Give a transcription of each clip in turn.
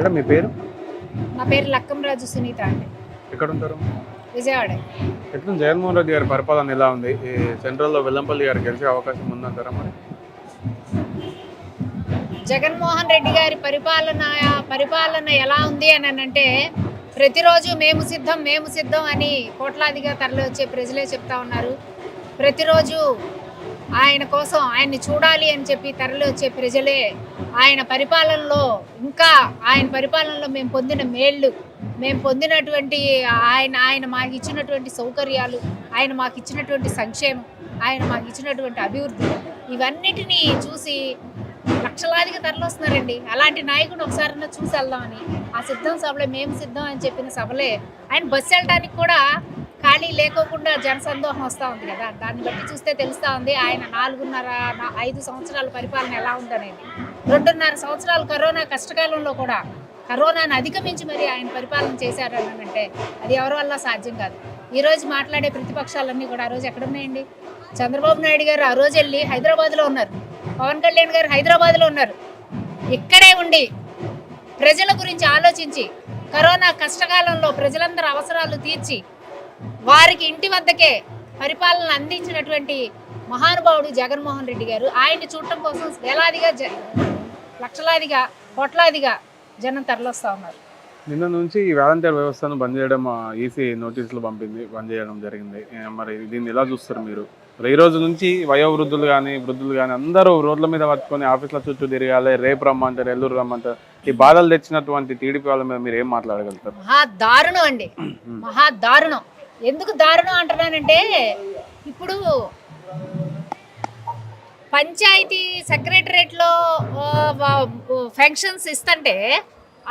Madam మీ పేరు? నా పేరు లక్కంరాజు సునీత అండి. ఎక్కడ ఉంటారు? విజయవాడ. ఎట్లా జగన్మోహన్ రెడ్డి గారి పరిపాలన ఎలా ఉంది? ఈ సెంట్రల్లో వెల్లంపల్లి గారు గెలిచే అవకాశం ఉందంటారా మరి? జగన్మోహన్ రెడ్డి గారి పరిపాలన ఎలా ఉంది అని అంటే, ప్రతిరోజు మేము సిద్ధం అని కోట్లాదిగా తరలి వచ్చే ప్రజలే చెప్తా ఉన్నారు. ప్రతిరోజు ఆయన కోసం ఆయన్ని చూడాలి అని చెప్పి తరలి వచ్చే ప్రజలే ఆయన పరిపాలనలో మేము పొందిన మేళ్ళు, మేము పొందినటువంటి ఆయన మాకు ఇచ్చినటువంటి సౌకర్యాలు, ఆయన మాకు ఇచ్చినటువంటి సంక్షేమం, ఆయన మాకు ఇచ్చినటువంటి అభివృద్ధి, ఇవన్నిటినీ చూసి లక్షలాదిగా తరలిస్తున్నారండి. అలాంటి నాయకుడు ఒకసారి చూసి వెళ్దామని ఆ సిద్ధం సభలే, మేము సిద్ధం అని చెప్పిన సభలే ఆయన బస్సు వెళ్ళడానికి కూడా ఖాళీ లేకోకుండా జనసందోహం వస్తూ ఉంది కదా. దాన్ని బట్టి చూస్తే తెలుస్తూ ఉంది ఆయన 5 సంవత్సరాల పరిపాలన ఎలా ఉందనేది. 2.5 సంవత్సరాలు కరోనా కష్టకాలంలో కూడా కరోనాను అధిగమించి మరి ఆయన పరిపాలన చేశారని అంటే అది ఎవరి వల్ల సాధ్యం కాదు. ఈరోజు మాట్లాడే ప్రతిపక్షాలన్నీ కూడా ఆ రోజు ఎక్కడున్నాయండి? చంద్రబాబు నాయుడు గారు ఆ రోజు వెళ్ళి హైదరాబాద్లో ఉన్నారు, పవన్ కళ్యాణ్ గారు హైదరాబాద్లో ఉన్నారు. ఇక్కడే ఉండి ప్రజల గురించి ఆలోచించి కరోనా కష్టకాలంలో ప్రజలందరూ అవసరాలు తీర్చి వారికి ఇంటి వద్దకే పరిపాలన అందించినటువంటి మహానుభావుడు జగన్మోహన్ రెడ్డి గారు. ఆయన్ని చూడటం కోసం వేలాదిగా లక్షలాదిగా కోట్లాదిగా జనం తరలిస్తూ ఉన్నారు. నిన్న నుంచి ఈ వాలంటీర్ వ్యవస్థను బంద్ చేయడం ఈసీ నోటీసులు బంద్ చేయడం జరిగింది. మరి దీన్ని ఎలా చూస్తారు మీరు? ఈ రోజు నుంచి వయోవృద్ధులు కానీ వృద్ధులు కానీ అందరూ రోడ్ల మీద పట్టుకొని ఆఫీసుల చుట్టూ తిరగాలి, రేపు రమ్మంటారు, ఎల్లురు రమ్మంటారు. ఈ బాధలు తెచ్చినటువంటి టీడీపీ వాళ్ళ మీద మీరు ఏం మాట్లాడగలుగుతారు? మహాదారుణం అండి, మహాదారుణం. ఎందుకు దారుణం అంటున్నానంటే, ఇప్పుడు పంచాయతీ సెక్రటరేట్లో ఫంక్షన్స్ ఇస్తుంటే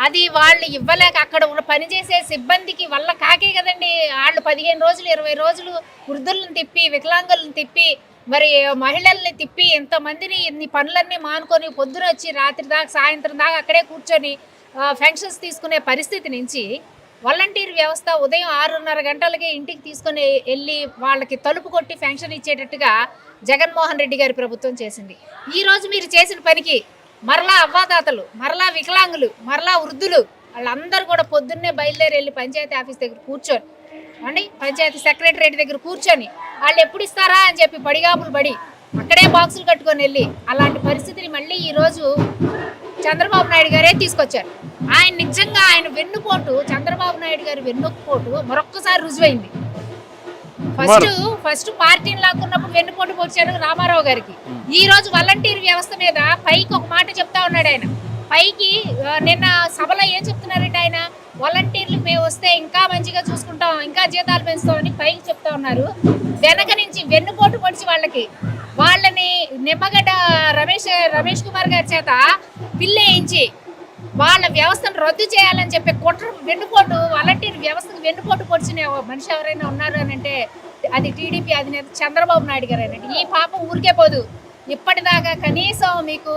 అది వాళ్ళు ఇవ్వలేక అక్కడ పనిచేసే సిబ్బందికి వల్ల కాకే కదండి. వాళ్ళు 15 రోజులు 20 రోజులు వృద్ధులను తిప్పి, వికలాంగులను తిప్పి, మరి మహిళల్ని తిప్పి, ఇంతమందిని ఇన్ని పనులన్నీ మానుకొని పొద్దున వచ్చి రాత్రి దాకా సాయంత్రం దాకా అక్కడే కూర్చొని ఫంక్షన్స్ తీసుకునే పరిస్థితి నుంచి వాలంటీర్ వ్యవస్థ ఉదయం 6:30 గంటలకే ఇంటికి తీసుకొని వెళ్ళి వాళ్ళకి తలుపు కొట్టి ఫంక్షన్ ఇచ్చేటట్టుగా జగన్మోహన్ రెడ్డి గారి ప్రభుత్వం చేసింది. ఈరోజు మీరు చేసిన పనికి మరలా అవ్వాతాతలు, మరలా వికలాంగులు, మరలా వృద్ధులు వాళ్ళందరూ కూడా పొద్దున్నే బయలుదేరి వెళ్ళి పంచాయతీ ఆఫీస్ దగ్గర కూర్చొని పంచాయతీ సెక్రటరేట్ దగ్గర కూర్చొని వాళ్ళు ఎప్పుడు ఇస్తారా అని చెప్పి పడిగాపులు పడి అక్కడే బాక్సులు కట్టుకొని వెళ్ళి అలాంటి పరిస్థితిని మళ్ళీ ఈరోజు చంద్రబాబు నాయుడు గారే తీసుకొచ్చారు. ఆయన నిజంగా ఆయన వెన్నుపోటు, చంద్రబాబు నాయుడు గారి వెన్నుపోటు మరొక్కసారి రుజువైంది. ఫస్ట్ పార్టీని లాక్కున్నప్పుడు వెన్నుపోటు పొడిచారు రామారావు గారికి. ఈ రోజు వాలంటీర్ వ్యవస్థ మీద పైకి ఒక మాట చెప్తా ఉన్నాడు ఆయన. పైకి నిన్న సభలో ఏం చెప్తున్నారంటే ఆయన, వాలంటీర్లు మేము వస్తే ఇంకా మంచిగా చూసుకుంటాం, ఇంకా జీతాలు పెంచుతామని పైకి చెప్తా ఉన్నారు. వెనక నుంచి వెన్నుపోటు పొడిచి వాళ్ళని నిమ్మగడ్డ రమేష్ కుమార్ గారి చేత పిల్లేయించి వాళ్ళ వ్యవస్థను రద్దు చేయాలని చెప్పి వెన్నుపోటు, వాలంటీర్ వ్యవస్థకు వెన్నుపోటు పొడిచిన మనిషి ఎవరైనా ఉన్నారు అని అంటే అది టీడీపీ అధినేత చంద్రబాబు నాయుడు గారేనండి. ఈ పాపం ఊరికే పోదు. ఇప్పటిదాకా కనీసం మీకు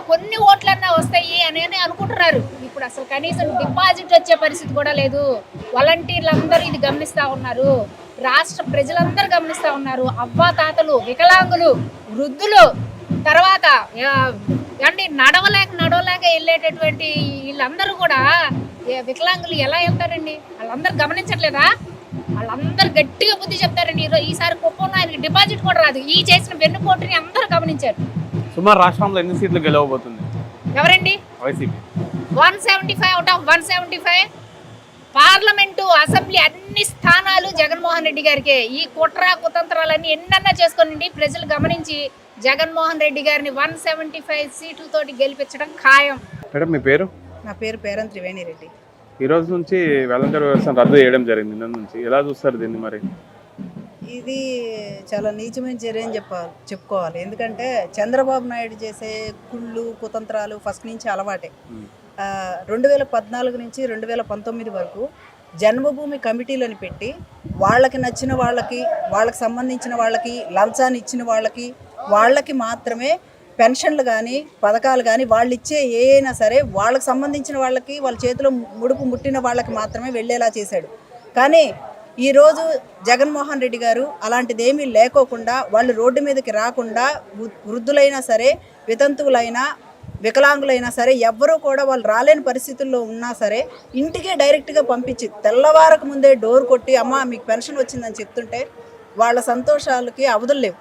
కొన్ని ఓట్లన్నా వస్తాయి అని అనుకుంటున్నారు. ఇప్పుడు అసలు కనీసం డిపాజిట్ వచ్చే పరిస్థితి కూడా లేదు. వాలంటీర్లందరూ ఇది గమనిస్తూ ఉన్నారు, రాష్ట్ర ప్రజలందరూ గమనిస్తూ ఉన్నారు. అవ్వాతాతలు, వికలాంగులు, వృద్ధులు, తర్వాత అంటే నడవలేక వెళ్ళేటటువంటి వీళ్ళందరూ కూడా వికలాంగులు ఎలా వెళ్తారండి? వాళ్ళందరూ గమనించట్లేదా? వాళ్ళందరూ గట్టిగా బుద్ధి చెప్తారండి. ఈసారి కుప్పంలో ఆయనకి డిపాజిట్ కూడా రాదు. ఈ చేసిన వెన్నుపోటుని అందరూ గమనించారు. సుమారు రాష్ట్రంలో ఎన్ని సీట్లు గెలవబోతుంది? ఎవరండి? YCP 175 out of 175. Parliament, assembly అన్ని స్థానాలు జగన్మోహన్ రెడ్డి గారికే. ఈ కుతంత్రాలన్నీ ఎన్నన్నా చేసుకోనండి, ప్రజలు గమనించి జగన్మోహన్ రెడ్డి గారిని 175 సీట్లతోటి గెలిపించడం ఖాయం. మేడం మీ పేరు? నా పేరు పేరం త్రివేణి రెడ్డి. ఈ రోజు నుంచి వాలంటీర్ వ్యవస్థను రద్దు చేయడం జరిగింది. నిన్న నుంచి ఎలా చూస్తారు దీన్ని? మరి ఇది చాలా నీచమైన చర్య అని చెప్పుకోవాలి. ఎందుకంటే చంద్రబాబు నాయుడు చేసే కుళ్ళు కుతంత్రాలు ఫస్ట్ నుంచి అలవాటే. 2014 నుంచి 2019 వరకు జన్మభూమి కమిటీలను పెట్టి వాళ్ళకి నచ్చిన వాళ్ళకి సంబంధించిన వాళ్ళకి లంచాన్ని ఇచ్చిన వాళ్ళకి మాత్రమే పెన్షన్లు కానీ పథకాలు కానీ వాళ్ళు ఇచ్చే ఏ అయినా సరే వాళ్ళకి సంబంధించిన వాళ్ళకి, వాళ్ళ చేతిలో ముడుపు ముట్టిన వాళ్ళకి మాత్రమే వెళ్ళేలా చేశాడు. కానీ ఈరోజు జగన్మోహన్ రెడ్డి గారు అలాంటిది ఏమీ లేకోకుండా, వాళ్ళు రోడ్డు మీదకి రాకుండా, వృద్ధులైనా సరే వితంతువులైనా వికలాంగులైనా సరే ఎవ్వరూ కూడా వాళ్ళు రాలేని పరిస్థితుల్లో ఉన్నా సరే ఇంటికే డైరెక్ట్గా పంపించి తెల్లవారకు ముందే డోర్ కొట్టి అమ్మ మీకు పెన్షన్ వచ్చిందని చెప్తుంటే వాళ్ళ సంతోషాలకి అవధులు లేవు.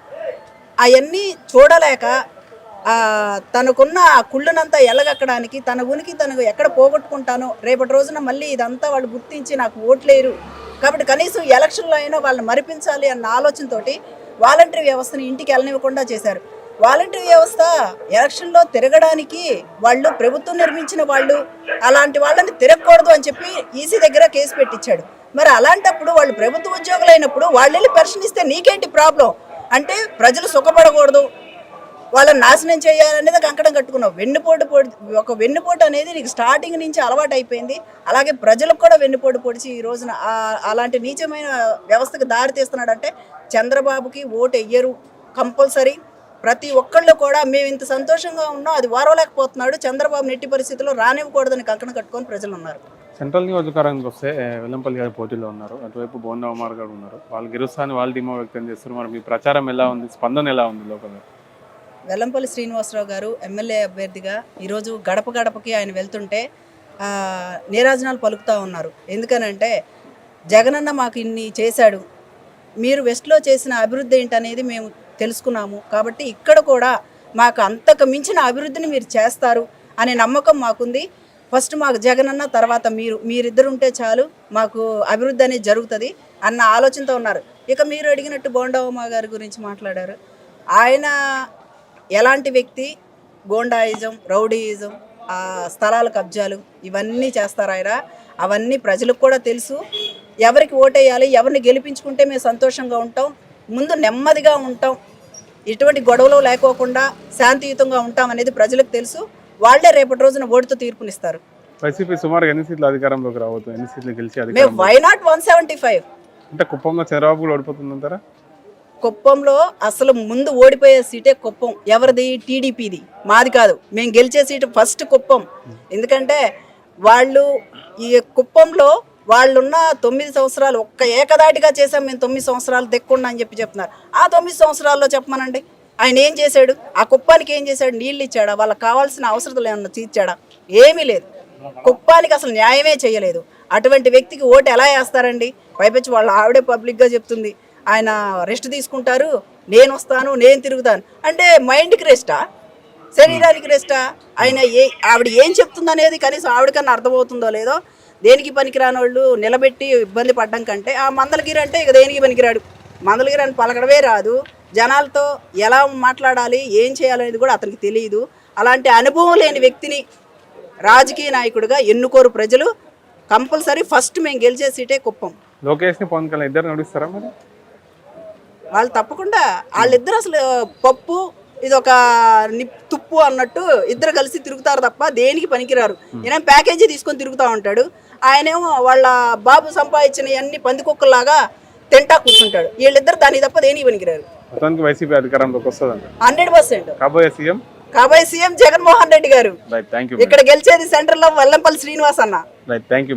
అవన్నీ చూడలేక తనకున్న ఆ కుళ్ళనంతా ఎల్లగక్కడానికి తన ఉనికి తనకు ఎక్కడ పోగొట్టుకుంటానో రేపటి రోజున మళ్ళీ ఇదంతా వాళ్ళు గుర్తించి నాకు ఓట్లేరు కాబట్టి కనీసం ఎలక్షన్లో అయినా వాళ్ళని మరిపించాలి అన్న ఆలోచనతోటి వాలంటరీ వ్యవస్థని ఇంటికి వెళ్ళనివ్వకుండా చేశారు. వాలంటరీ వ్యవస్థ ఎలక్షన్లో తిరగడానికి వాళ్ళు ప్రభుత్వం నిర్మించిన వాళ్ళు అలాంటి వాళ్ళని తిరగకూడదు అని చెప్పి ఈసీ దగ్గర కేసు పెట్టించాడు. మరి అలాంటప్పుడు వాళ్ళు ప్రభుత్వ ఉద్యోగులైనప్పుడు వాళ్ళు వెళ్ళి పెన్షన్ ఇస్తే నీకేంటి ప్రాబ్లం అంటే ప్రజలు సుఖపడకూడదు వాళ్ళని నాశనం చేయాలనేది కంకణం కట్టుకున్నావు. వెన్నుపోటు అనేది నీకు స్టార్టింగ్ నుంచి అలవాటు అయిపోయింది. అలాగే ప్రజలకు కూడా వెన్నుపోటు పొడిచి ఈ రోజున అలాంటి నీచమైన వ్యవస్థకు దారి తీస్తున్నాడంటే చంద్రబాబుకి ఓటు వెయ్యరు కంపల్సరీ. ప్రతి ఒక్కళ్ళు కూడా మేము ఇంత సంతోషంగా ఉన్నాం అది వారవలేకపోతున్నాడు చంద్రబాబు నెట్టి పరిస్థితుల్లో రానివ్వకూడదని కంకణం కట్టుకొని ప్రజలు ఉన్నారు. సెంట్రల్ నియోజకవర్గానికి వస్తే వెల్లంపల్లి గారి పోటీలో ఉన్నారు, అటువైపు బోండా ఉమార్ గారు ఉన్నారు. వాళ్ళు గెలుస్తాను వాళ్ళు ధీమా వ్యక్తం చేస్తారు. మరి మీ ప్రచారం ఎలా ఉంది, స్పందన ఎలా ఉంది లోకల్? వెల్లంపల్లి శ్రీనివాసరావు గారు ఎమ్మెల్యే అభ్యర్థిగా ఈరోజు గడప గడపకి ఆయన వెళ్తుంటే నీరాజనాలు పలుకుతూ ఉన్నారు. ఎందుకనంటే జగనన్న మాకు ఇన్ని చేశాడు, మీరు వెస్ట్లో చేసిన అభివృద్ధి ఏంటనేది మేము తెలుసుకున్నాము కాబట్టి ఇక్కడ కూడా మాకు అంతకు మించిన అభివృద్ధిని మీరు చేస్తారు అనే నమ్మకం మాకుంది. ఫస్ట్ మాకు జగనన్న తర్వాత మీరిద్దరు ఉంటే చాలు మాకు అభివృద్ధి అనేది జరుగుతుంది అన్న ఆలోచనతో ఉన్నారు. ఇక మీరు అడిగినట్టు బోండా ఉమా గారి గురించి మాట్లాడారు. ఆయన ఎలాంటి వ్యక్తి, గోండాయిజం, రౌడీయిజం, స్థలాల కబ్జాలు ఇవన్నీ చేస్తారు ఆయన. అవన్నీ ప్రజలకు కూడా తెలుసు. ఎవరికి ఓటేయాలి, ఎవరిని గెలిపించుకుంటే మేము సంతోషంగా ఉంటాం, ముందు నెమ్మదిగా ఉంటాం, ఎటువంటి గొడవలు లేకోకుండా శాంతియుతంగా ఉంటాం అనేది ప్రజలకు తెలుసు. వాళ్ళే రేపటి రోజున ఓటుతో తీర్పునిస్తారు. వైసీపీ సుమారు ఎన్ని సీట్లు అధికారంలోకి రాబోతుంది, ఎన్ని సీట్లు గెలిచి మేము వై నాట్ 175 అంటే కుప్పంలో చంద్రబాబు కూడా ఓడిపోతుందంటారా? కుప్పంలో అసలు ముందు ఓడిపోయే సీటే కుప్పం. ఎవరిది? టీడీపీది, మాది కాదు. మేము గెలిచే సీటు ఫస్ట్ కుప్పం. ఎందుకంటే వాళ్ళు ఈ కుప్పంలో వాళ్ళున్న 9 సంవత్సరాలు ఒక్క ఏకదాటిగా చేసాం మేము, 9 సంవత్సరాలు దెక్కుండా అని చెప్తున్నారు. ఆ 9 సంవత్సరాల్లో చెప్పమనండి ఆయన ఏం చేశాడు? ఆ కుప్పానికి ఏం చేశాడు? నీళ్ళు ఇచ్చాడా? వాళ్ళకి కావాల్సిన అవసరాలు ఏమన్నా తీర్చాడా? ఏమీ లేదు. కుప్పానికి అసలు న్యాయమే చేయలేదు. అటువంటి వ్యక్తికి ఓటు ఎలా వేస్తారండి? పైపెచ్చి వాళ్ళ ఆవిడే పబ్లిక్గా చెప్తుంది ఆయన రెస్ట్ తీసుకుంటారు, నేను వస్తాను, నేను తిరుగుతాను అంటే మైండ్కి రెస్టా, శరీరానికి రెస్టా? ఆయన ఆవిడ ఏం చెప్తుందనేది కనీసం ఆవిడకన్నా అర్థమవుతుందో లేదో. దేనికి పనికిరాని వాళ్ళు నిలబెట్టి ఇబ్బంది పడ్డం కంటే ఆ మందలగిరి అంటే ఇక దేనికి పనికిరాడు. మందలగిరి అని పలకడమే రాదు. జనాలతో ఎలా మాట్లాడాలి, ఏం చేయాలనేది కూడా అతనికి తెలియదు. అలాంటి అనుభవం లేని వ్యక్తిని రాజకీయ నాయకుడిగా ఎన్నుకోరు ప్రజలు. కంపల్సరీ ఫస్ట్ మేము గెలిచే సీటే కుప్పం. లోకేష్ని పవన్ కళ్యాణ్ ఇద్దరు నడుస్తారా మరి? వాళ్ళు తప్పకుండా, వాళ్ళిద్దరు అసలు పప్పు ఇది ఒక తుప్పు అన్నట్టు ఇద్దరు కలిసి తిరుగుతారు తప్ప దేనికి పనికిరారు. ఈయన ప్యాకేజీ తీసుకొని తిరుగుతూ ఉంటాడు, ఆయనేమో వాళ్ళ బాబు సంపాదించిన అన్ని పందికొక్కలాగా తింటా కూర్చుంటాడు. వీళ్ళిద్దరు దానికి తప్ప దేనికి పనికిరారు. వైసీపీ అధికారంలోకి వస్తుంది 100%. కాబోయే సీఎం జగన్మోహన్ రెడ్డి గారు. ఇక్కడ గెలిచేది సెంట్రల్ లో వెల్లంపల్లి శ్రీనివాస్ అన్న.